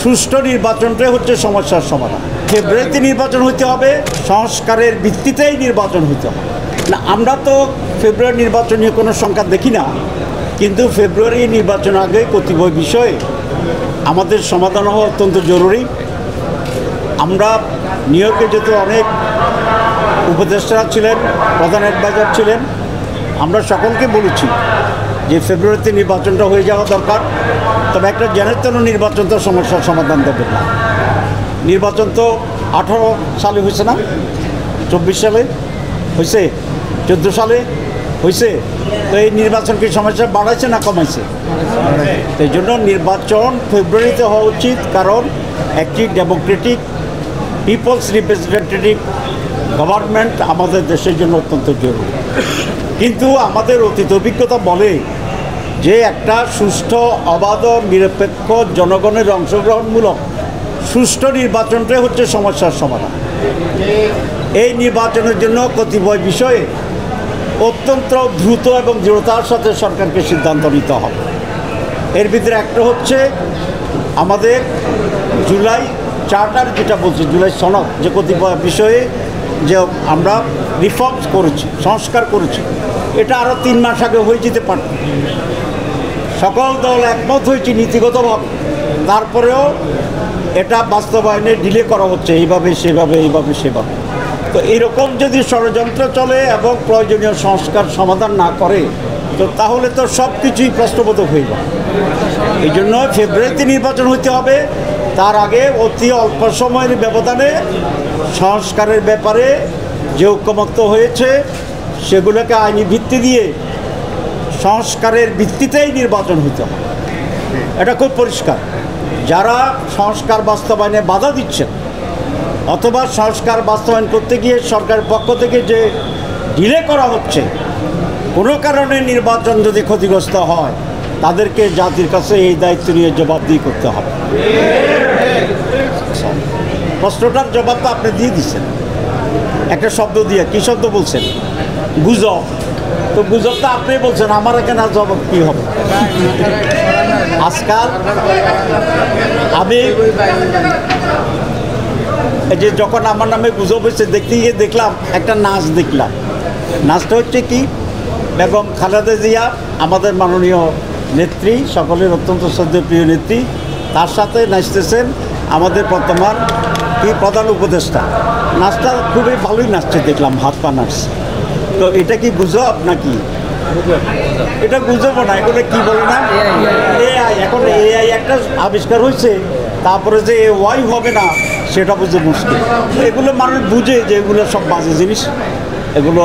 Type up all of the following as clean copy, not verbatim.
সুষ্ঠু নির্বাচনটাই হচ্ছে সমস্যার সমাধান। ফেব্রুয়ারিতে নির্বাচন হতে হবে, সংস্কারের ভিত্তিতেই নির্বাচন হতে হবে। না, আমরা তো ফেব্রুয়ারি নির্বাচন নিয়ে কোনো সংখ্যা দেখি না, কিন্তু ফেব্রুয়ারি নির্বাচন আগে কতিপয় বিষয়ে আমাদের সমাধান হওয়া অত্যন্ত জরুরি। আমরা নিউ ইয়র্কে যেহেতু অনেক উপদেষ্টারা ছিলেন, প্রধান অ্যাডভাইজার ছিলেন, আমরা সকলকে বলেছি যে ফেব্রুয়ারিতে নির্বাচনটা হয়ে যাওয়া দরকার। তবে একটা জেনারেল নির্বাচন তো সমস্যার সমাধান দেবে না। নির্বাচন তো 18 সালে হয়েছে না, 24 সালে হয়েছে, 14 সালে হয়েছে। তো এই নির্বাচন কি সমস্যা বাড়াইছে না কমাইছে? এই জন্য নির্বাচন ফেব্রুয়ারিতে হওয়া উচিত, কারণ একটি ডেমোক্রেটিক পিপলস রিপ্রেজেন্টেটিভ গভর্নমেন্ট আমাদের দেশের জন্য অত্যন্ত জরুরি। কিন্তু আমাদের অতীত অভিজ্ঞতা বলে যে একটা সুষ্ঠু, অবাধ, নিরপেক্ষ, জনগণের অংশগ্রহণমূলক সুষ্ঠু নির্বাচনটাই হচ্ছে সমস্যার সমাধান। এই নির্বাচনের জন্য কতিপয় বিষয়ে অত্যন্ত দ্রুত এবং দৃঢ়তার সাথে সরকারকে সিদ্ধান্ত নিতে হবে। এর ভিতরে একটা হচ্ছে আমাদের জুলাই চার্টার, যেটা বলছি জুলাই সনদ, যে কতিপয় বিষয়ে যে আমরা রিফর্মস করেছি, সংস্কার করেছি, এটা আরও 3 মাস আগে হয়ে যেতে পারত। সকল দল একমত হয়েছে নীতিগতভাবে, তারপরেও এটা বাস্তবায়নে ডিলে করা হচ্ছে এইভাবে সেভাবে, এইভাবে সেভাবে। তো এইরকম যদি ষড়যন্ত্র চলে এবং প্রয়োজনীয় সংস্কার সমাধান না করে, তো তাহলে তো সব কিছুই প্রশ্নবোধক হয়ে যায়। এই জন্য ফেব্রুয়ারিতে নির্বাচন হতে হবে, তার আগে অতি অল্প সময়ের ব্যবধানে সংস্কারের ব্যাপারে যে ঐক্যমত্য হয়েছে সেগুলোকে আইনি ভিত্তি দিয়ে সংস্কারের ভিত্তিতেই নির্বাচন হতে হবে। এটা খুব পরিষ্কার। যারা সংস্কার বাস্তবায়নে বাধা দিচ্ছেন অথবা সংস্কার বাস্তবায়ন করতে গিয়ে সরকারের পক্ষ থেকে যে ডিলে করা হচ্ছে, কোনো কারণে নির্বাচন যদি ক্ষতিগ্রস্ত হয়, তাদেরকে জাতির কাছে এই দায়িত্ব নিয়ে জবাবদিহি করতে হবে। প্রশ্নটার জবাব তো আপনি দিয়ে দিচ্ছেন একটা শব্দ দিয়ে। কী শব্দ বলছেন? গুজব। তো গুজব তো আপনি বলছেন, আমার এখানে জবাব কী হবে? আজকাল আমি এই যে যখন আমার নামে গুজব হয়েছে, দেখতে গিয়ে দেখলাম একটা নাচ দেখলাম। নাচটা হচ্ছে কি, বেগম খালেদা জিয়া আমাদের মাননীয় নেত্রী, সকলের অত্যন্ত শ্রদ্ধেয় নেত্রী, তার সাথে নাচতেছেন আমাদের বর্তমান কি প্রধান উপদেষ্টা। নাচটা খুবই ভালোই নাচছে দেখলাম, হাত পা নাচছে। তো এটা কি গুজব নাকি? এটা গুজব না, এগুলো কি বলে না এআই। এখন এআই একটা আবিষ্কার হয়েছে, তারপরে যে ওয়াই হবে না সেটা বুঝে মুশকিল। এগুলো মানুষ বুঝে যে এগুলো সব বাজে জিনিস, এগুলো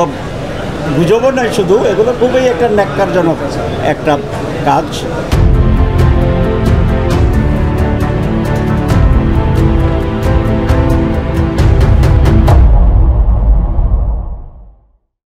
গুজবও নয় শুধু, এগুলো খুবই একটা ন্যাক্কারজনক একটা কাজ।